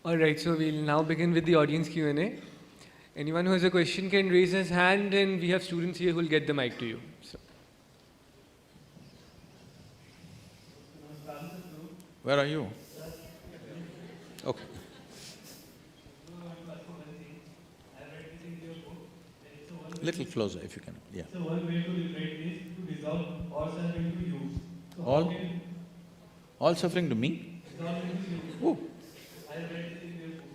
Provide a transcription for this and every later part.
Alright, so we'll now begin with the audience Q&A. Anyone who has a question can raise his hand, and we have students here who will get the mic to you. So. Where are you? Okay. Little closer if you can, yeah. So one way to liberate is to dissolve all suffering to you. So all suffering to me? dissolve into you. Oh. I have read this in your book.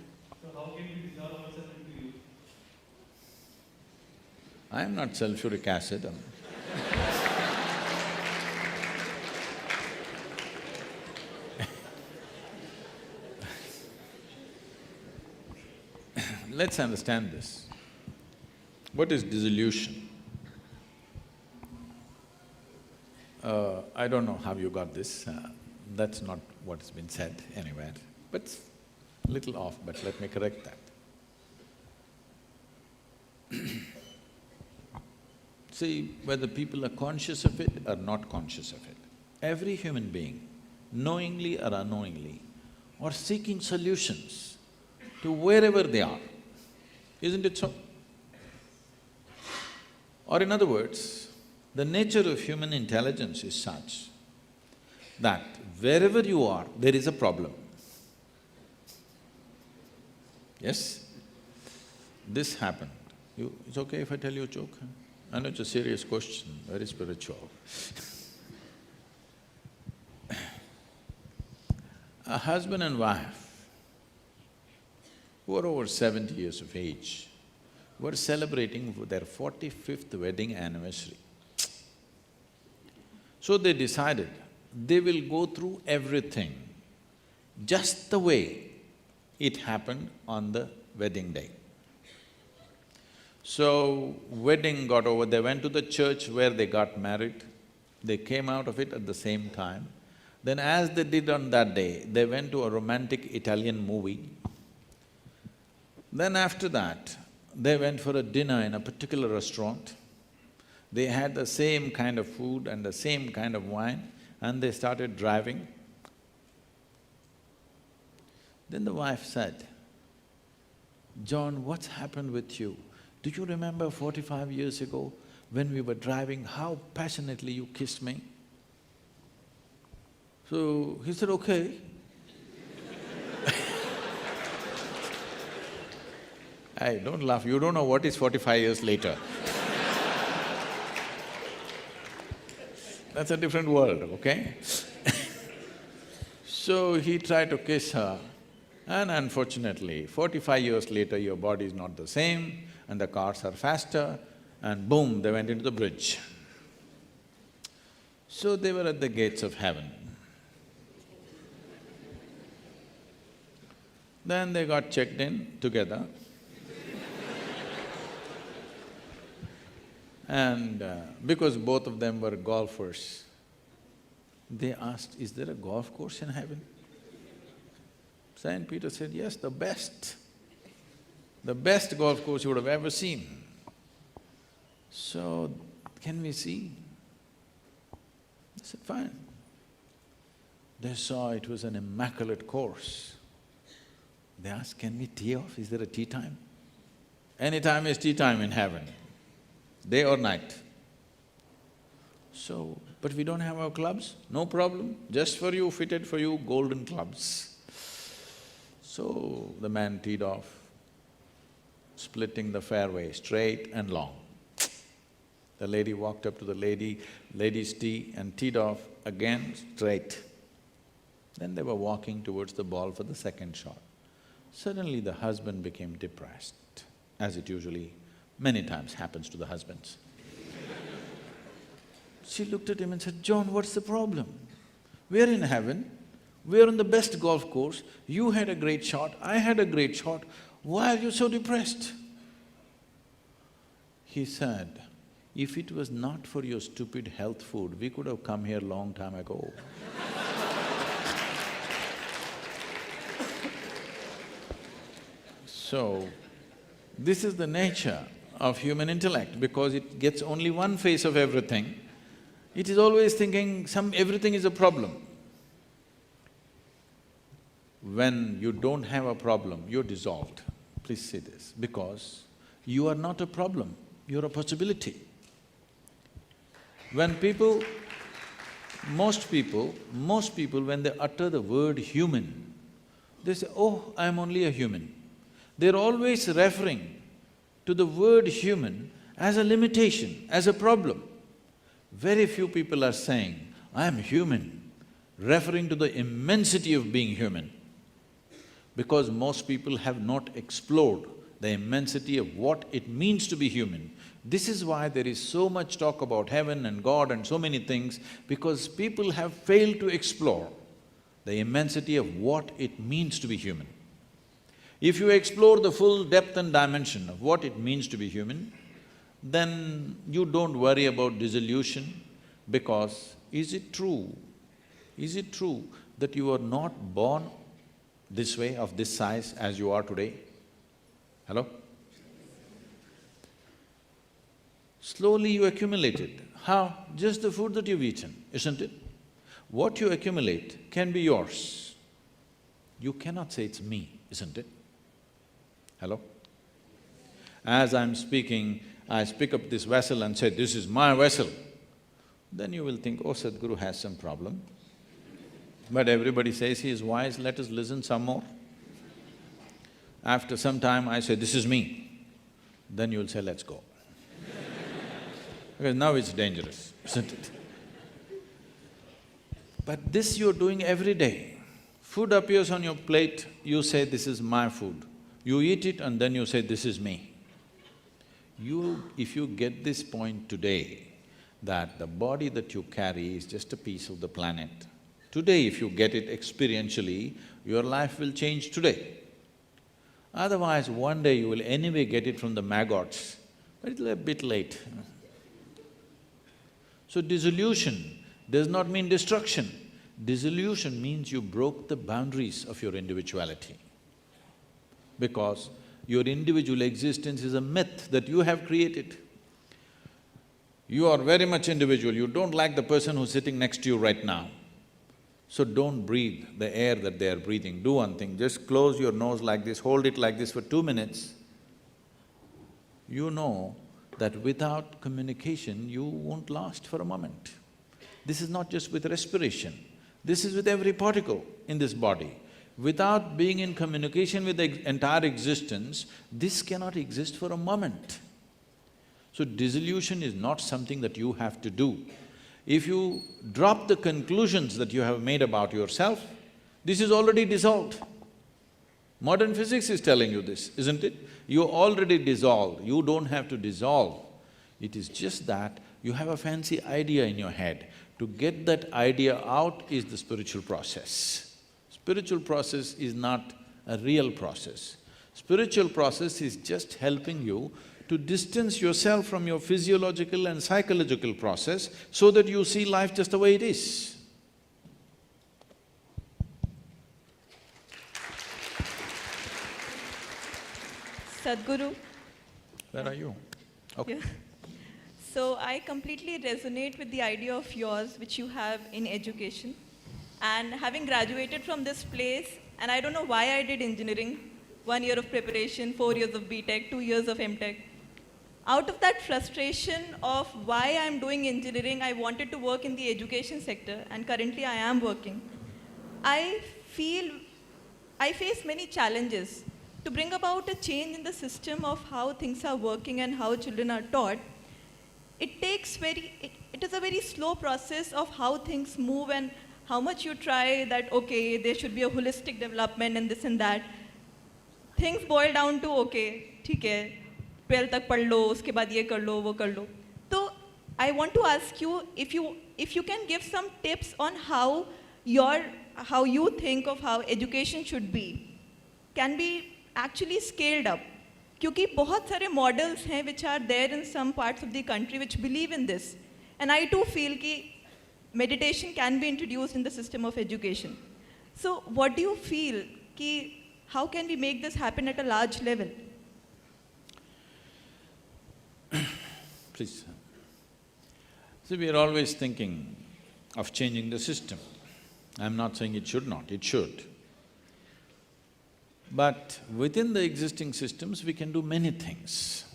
So how can we dissolve all suffering to you? I am not sulfuric acid. Let's understand this. What is dissolution? I don't know how you got this, that's not what's been said anywhere, but it's a little off, but let me correct that. See, whether people are conscious of it or not conscious of it, every human being, knowingly or unknowingly, are seeking solutions to wherever they are. Isn't it so? Or in other words, the nature of human intelligence is such that wherever you are, there is a problem. Yes? This happened. It's okay if I tell you a joke? I know it's a serious question, very spiritual. A husband and wife who are over 70 years of age were celebrating their 45th wedding anniversary. So they decided they will go through everything just the way it happened on the wedding day. So, wedding got over, they went to the church where they got married, they came out of it at the same time. Then as they did on that day, they went to a romantic Italian movie. Then after that, they went for a dinner in a particular restaurant. They had the same kind of food and the same kind of wine, and they started driving. Then the wife said, "John, what's happened with you? Do you remember 45 years ago when we were driving, how passionately you kissed me?" So he said, "Okay." Hey, don't laugh, you don't know what is 45 years later. That's a different world, okay? So he tried to kiss her, and unfortunately, 45 years later, your body is not the same, and the cars are faster, and boom, they went into the bridge. So they were at the gates of heaven. Then they got checked in together. And because both of them were golfers, they asked, "Is there a golf course in heaven?" Saint Peter said, "Yes, the best golf course you would have ever seen." So, "Can we see?" I said, "Fine." They saw it was an immaculate course. They asked, "Can we tee off? Is there a tea time?" Any time is tea time in heaven, day or night. So, "But we don't have our clubs?" "No problem, just for you, fitted for you, golden clubs." So the man teed off, splitting the fairway straight and long. The lady walked up to the lady's tee and teed off again straight. Then they were walking towards the ball for the second shot. Suddenly the husband became depressed, as it usually many times happens to the husbands. She looked at him and said, "John, what's the problem? We're in heaven, we're on the best golf course, you had a great shot, I had a great shot, why are you so depressed?" He said, "If it was not for your stupid health food, we could have come here long time ago." So, this is the nature of human intellect, because it gets only one face of everything. It is always thinking everything is a problem. when you don't have a problem, you're dissolved. Please say this, because you are not a problem, you're a possibility. When people, most people, when they utter the word human, they say, oh, I'm only a human. They're always referring to the word human as a limitation, as a problem. Very few people are saying, I'm human, referring to the immensity of being human. Because most people have not explored the immensity of what it means to be human. This is why there is so much talk about heaven and God and so many things, because people have failed to explore the immensity of what it means to be human. If you explore the full depth and dimension of what it means to be human, then you don't worry about dissolution, because is it true that you are not born this way, of this size as you are today? Hello? Slowly you accumulated. How? Just the food that you've eaten, isn't it? What you accumulate can be yours. You cannot say it's me, isn't it? Hello? As I'm speaking, I pick up this vessel and say, this is my vessel. Then you will think, oh, Sadhguru has some problem. But everybody says he is wise, let us listen some more. After some time I say, this is me. Then you'll say, let's go. Because now it's dangerous, isn't it? But this you're doing every day. Food appears on your plate, you say, this is my food. You eat it and then you say, this is me. If you get this point today, that the body that you carry is just a piece of the planet, today if you get it experientially, your life will change today. Otherwise, one day you will anyway get it from the maggots, but it's a bit late. So dissolution does not mean destruction. Dissolution means you broke the boundaries of your individuality. Because your individual existence is a myth that you have created. You are very much individual, you don't like the person who's sitting next to you right now. So don't breathe the air that they are breathing. Do one thing, just close your nose like this, hold it like this for 2 minutes. You know that without communication, you won't last for a moment. This is not just with respiration, this is with every particle in this body. Without being in communication with the entire existence, this cannot exist for a moment. So dissolution is not something that you have to do. If you drop the conclusions that you have made about yourself, this is already dissolved. Modern physics is telling you this, isn't it? You already dissolved, you don't have to dissolve. It is just that you have a fancy idea in your head. To get that idea out is the spiritual process. Spiritual process is not a real process. Spiritual process is just helping you to distance yourself from your physiological and psychological process so that you see life just the way it is. Sadhguru. Where are you? Okay. Yeah. So I completely resonate with the idea of yours which you have in education. And having graduated from this place, and I don't know why I did engineering, 1 year of preparation, 4 years of B.Tech, 2 years of M.Tech. Out of that frustration of why I'm doing engineering, I wanted to work in the education sector, and currently I am working. I face many challenges. To bring about a change in the system of how things are working and how children are taught, it is a very slow process of how things move and how much you try that, okay, there should be a holistic development and this and that. Things boil down to, okay, ठीक है, 12 तक पढ़ लो, उसके बाद ये कर लो, वो कर लो. So I want to ask you if you can give some tips on how you think of how education should be, can be actually scaled up. क्योंकि बहुत सारे models हैं which are there in some parts of the country which believe in this. And I too feel कि meditation can be introduced in the system of education. So what do you feel कि how can we make this happen at a large level? Please. See, we are always thinking of changing the system. I'm not saying it should not, it should. But within the existing systems, we can do many things,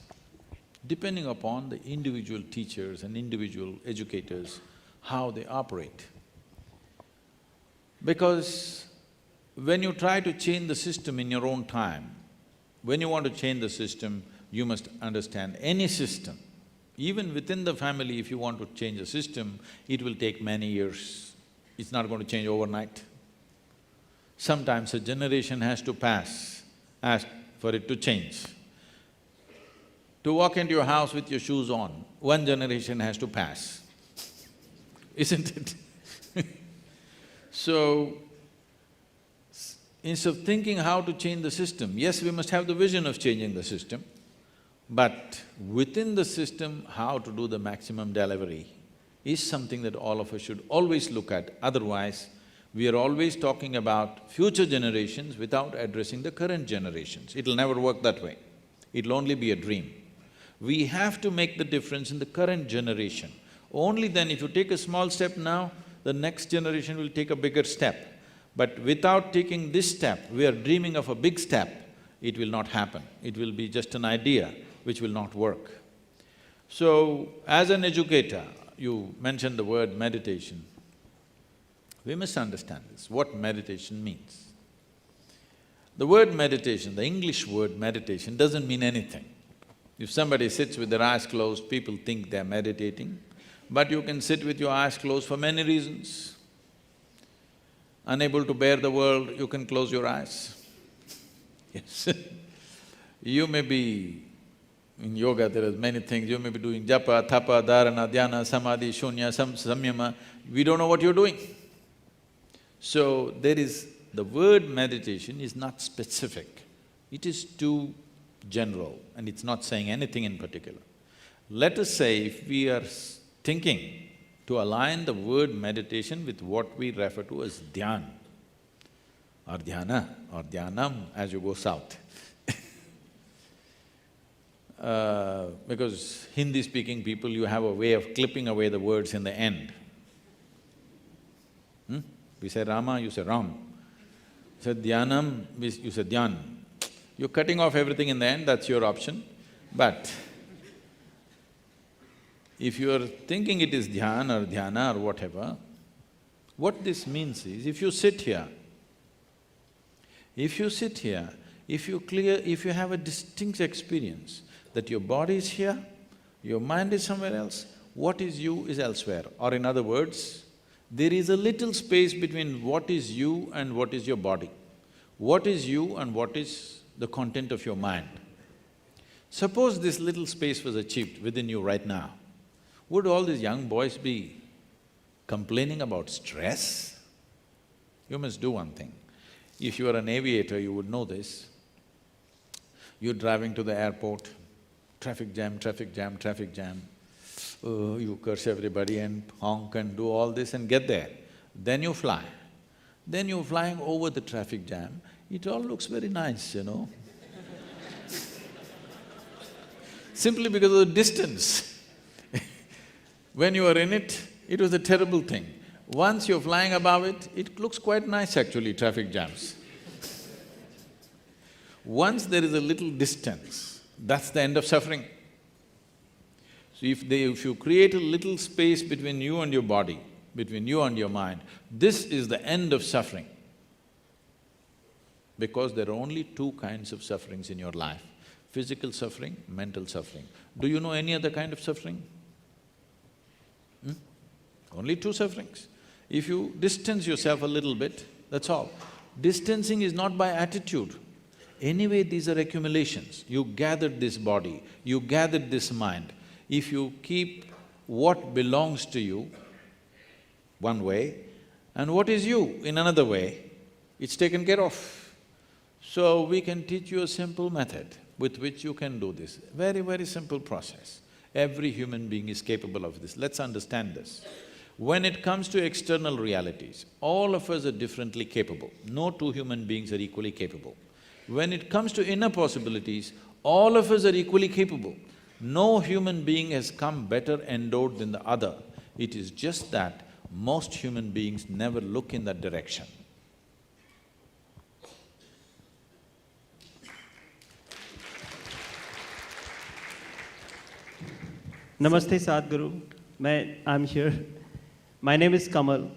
depending upon the individual teachers and individual educators, how they operate. Because when you try to change the system in your own time, when you want to change the system, you must understand any system. Even within the family, if you want to change a system, it will take many years. It's not going to change overnight. Sometimes a generation has to pass, ask for it to change. To walk into your house with your shoes on, one generation has to pass, isn't it? So, instead of thinking how to change the system, yes, we must have the vision of changing the system, but within the system, how to do the maximum delivery is something that all of us should always look at. Otherwise, we are always talking about future generations without addressing the current generations. It'll never work that way. It'll only be a dream. We have to make the difference in the current generation. Only then, if you take a small step now, the next generation will take a bigger step. But without taking this step, we are dreaming of a big step, it will not happen. It will be just an idea which will not work. So, as an educator, you mentioned the word meditation. We must understand this, what meditation means. The word meditation, the English word meditation doesn't mean anything. If somebody sits with their eyes closed, people think they're meditating, but you can sit with your eyes closed for many reasons. Unable to bear the world, you can close your eyes. Yes. You may be… in yoga there are many things, you may be doing japa, tapa, dharana, dhyana, samadhi, shunya, samyama, we don't know what you're doing. So, there is… the word meditation is not specific, it is too general and it's not saying anything in particular. Let us say if we are thinking to align the word meditation with what we refer to as dhyan or dhyana or dhyanam as you go south. Because Hindi-speaking people, you have a way of clipping away the words in the end. We say Rama, you say Ram. You say dhyanam, you say dhyan. You're cutting off everything in the end, that's your option. But if you're thinking it is dhyan or dhyana or whatever, what this means is, if you sit here, if you have a distinct experience that your body is here, your mind is somewhere else, what is you is elsewhere. Or in other words, there is a little space between what is you and what is your body. What is you and what is the content of your mind. Suppose this little space was achieved within you right now, would all these young boys be complaining about stress? You must do one thing. If you are an aviator, you would know this. You're driving to the airport, traffic jam, traffic jam, traffic jam. Oh, you curse everybody and honk and do all this and get there. Then you fly. Then you're flying over the traffic jam, it all looks very nice, you know. Simply because of the distance. When you were in it, it was a terrible thing. Once you're flying above it, it looks quite nice actually, traffic jams. Once there is a little distance, that's the end of suffering. So if you create a little space between you and your body, between you and your mind, this is the end of suffering. Because there are only two kinds of sufferings in your life, physical suffering, mental suffering. Do you know any other kind of suffering? Only two sufferings. If you distance yourself a little bit, that's all. Distancing is not by attitude. Anyway, these are accumulations. You gathered this body, you gathered this mind. If you keep what belongs to you one way and what is you in another way, it's taken care of. So, we can teach you a simple method with which you can do this. Very, very simple process. Every human being is capable of this. Let's understand this. When it comes to external realities, all of us are differently capable. No two human beings are equally capable. When it comes to inner possibilities, all of us are equally capable. No human being has come better endowed than the other. It is just that most human beings never look in that direction. Namaste Sadhguru. I'm here. My name is Kamal.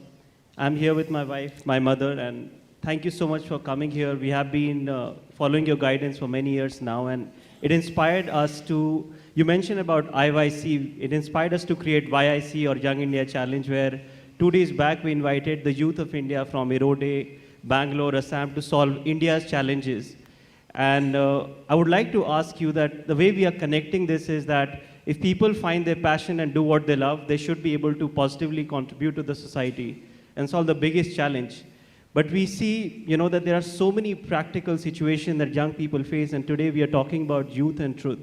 I'm here with my wife, my mother, and thank you so much for coming here. We have been following your guidance for many years now, and it inspired us to, you mentioned about IYC, it inspired us to create YIC or Young India Challenge, where 2 days back we invited the youth of India from Erode, Bangalore, Assam to solve India's challenges. And I would like to ask you that the way we are connecting this is that if people find their passion and do what they love, they should be able to positively contribute to the society and solve the biggest challenge. But we see, that there are so many practical situations that young people face, and today we are talking about youth and truth.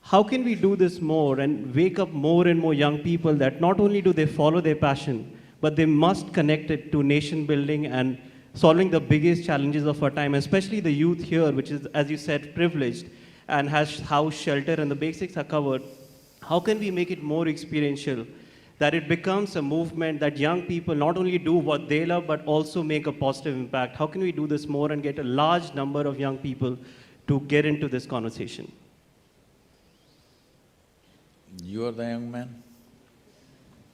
How can we do this more and wake up more and more young people that not only do they follow their passion, but they must connect it to nation building and solving the biggest challenges of our time, especially the youth here, which is, as you said, privileged and has house, shelter, and the basics are covered. How can we make it more experiential, that it becomes a movement that young people not only do what they love, but also make a positive impact? How can we do this more and get a large number of young people to get into this conversation? You are the young man.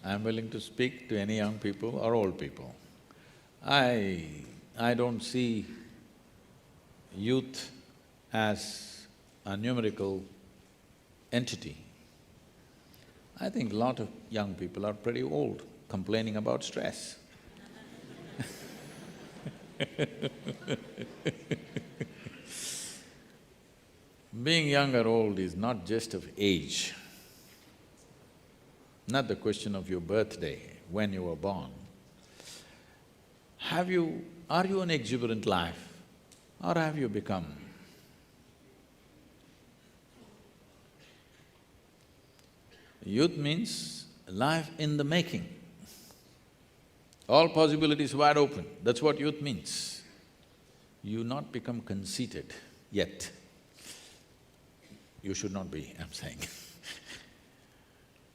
I'm willing to speak to any young people or old people. I don't see youth as a numerical entity. I think a lot of young people are pretty old, complaining about stress. Being young or old is not just of age, not the question of your birthday, when you were born. Are you an exuberant life, or have you become? Youth means life in the making. All possibilities wide open, that's what youth means. You not become conceited yet. You should not be, I'm saying.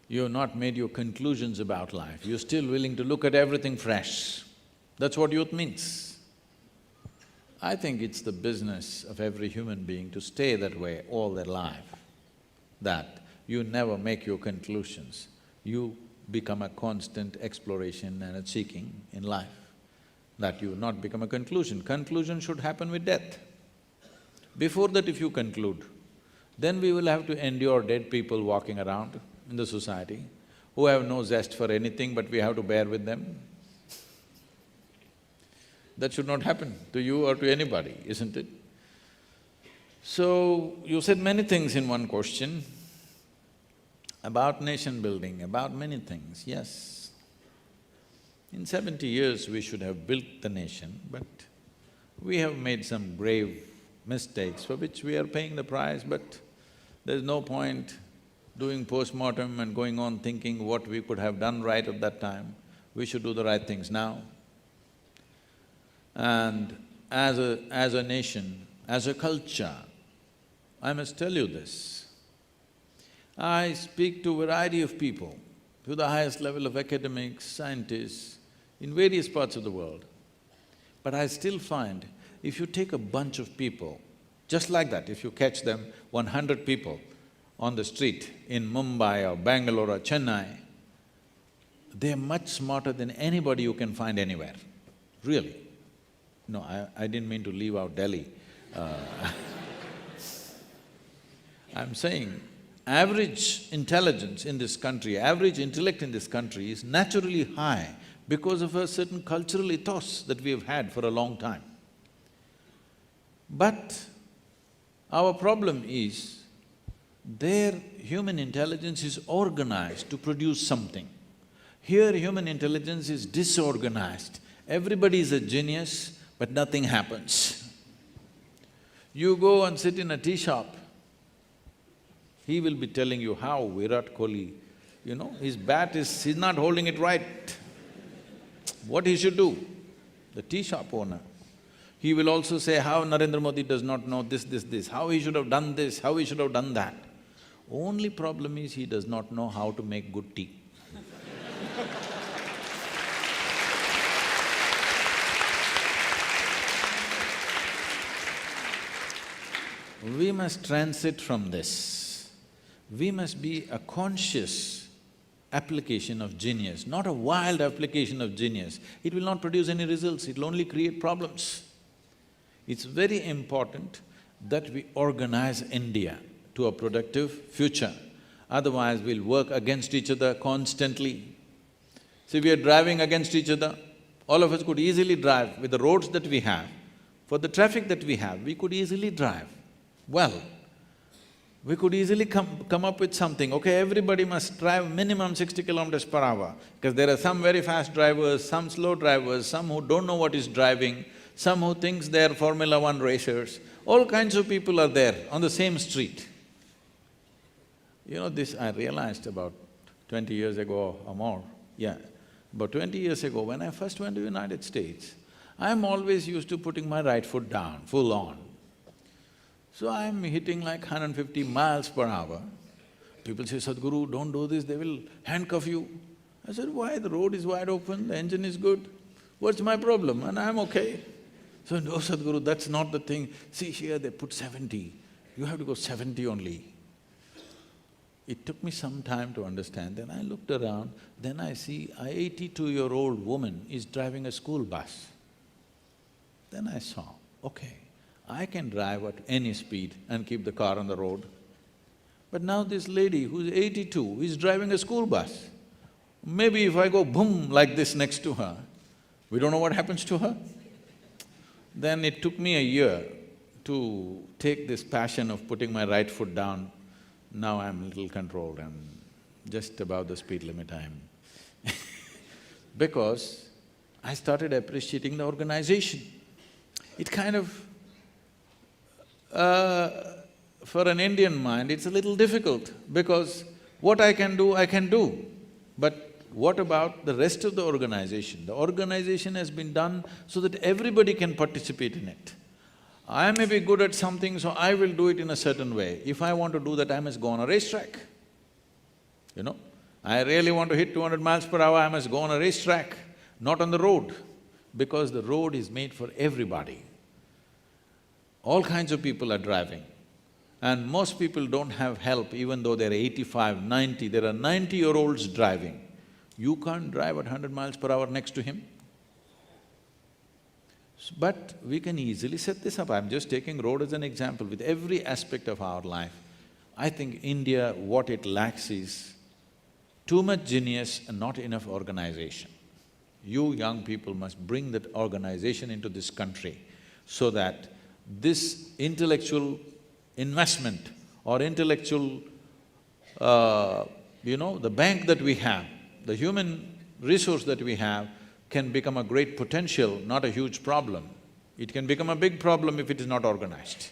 You have not made your conclusions about life, you're still willing to look at everything fresh. That's what youth means. I think it's the business of every human being to stay that way all their life, that you never make your conclusions, you become a constant exploration and a seeking in life, that you not become a conclusion. Conclusion should happen with death. Before that, if you conclude, then we will have to endure dead people walking around in the society who have no zest for anything, but we have to bear with them. That should not happen to you or to anybody, isn't it? So, you said many things in one question about nation building, about many things, yes. In 70 years we should have built the nation, but we have made some grave mistakes for which we are paying the price, but there's no point doing post-mortem and going on thinking what we could have done right at that time. We should do the right things now. And as a nation, as a culture, I must tell you this. I speak to a variety of people, to the highest level of academics, scientists, in various parts of the world. But I still find, if you take a bunch of people, just like that, if you catch them, 100 people on the street in Mumbai or Bangalore or Chennai, they're much smarter than anybody you can find anywhere, really. No, I didn't mean to leave out Delhi. I'm saying, average intelligence in this country, average intellect in this country is naturally high because of a certain cultural ethos that we have had for a long time. But our problem is, their human intelligence is organized to produce something. Here, human intelligence is disorganized. Everybody is a genius, but nothing happens. You go and sit in a tea shop, he will be telling you how Virat Kohli, his bat he's not holding it right. What he should do? The tea shop owner. He will also say how Narendra Modi does not know this, how he should have done this, how he should have done that. Only problem is he does not know how to make good tea. We must transit from this. we must be a conscious application of genius, not a wild application of genius. It will not produce any results, it will only create problems. It's very important that we organize India to a productive future. Otherwise, we'll work against each other constantly. See, we are driving against each other. All of us could easily drive with the roads that we have. For the traffic that we have, we could easily drive. Well, we could easily come up with something, okay, everybody must drive minimum 60 kilometers per hour, because there are some very fast drivers, some slow drivers, some who don't know what is driving, some who thinks they're Formula 1 racers, all kinds of people are there on the same street. You know, this I realized about 20 years ago or more, yeah. About 20 years ago, when I first went to the United States, I'm always used to putting my right foot down, full on. So I'm hitting like 150 miles per hour. People say, Sadhguru, don't do this, they will handcuff you. I said, why? The road is wide open, the engine is good. What's my problem? And I'm okay. So, no, Sadhguru, that's not the thing. See, here they put 70. You have to go 70 only. It took me some time to understand. Then I looked around, then I see a 82-year-old woman is driving a school bus. Then I saw, okay, I can drive at any speed and keep the car on the road. But now this lady who's 82 is driving a school bus. Maybe if I go boom like this next to her, we don't know what happens to her. Then it took me a year to take this passion of putting my right foot down. Now I'm a little controlled, I'm just above the speed limit I'm because I started appreciating the organization. It kind of… for an Indian mind, it's a little difficult because what I can do, but what about the rest of the organization? The organization has been done so that everybody can participate in it. I may be good at something, so I will do it in a certain way. If I want to do that, I must go on a racetrack. You know, I really want to hit 200 miles per hour, I must go on a racetrack, not on the road, because the road is made for everybody. All kinds of people are driving, and most people don't have help even though they're 85, 90, there are 90-year-olds driving. You can't drive at 100 miles per hour next to him. But we can easily set this up. I'm just taking road as an example. With every aspect of our life, I think India, what it lacks is too much genius and not enough organization. You young people must bring that organization into this country so that this intellectual investment or intellectual, the bank that we have, the human resource that we have can become a great potential, not a huge problem. It can become a big problem if it is not organized.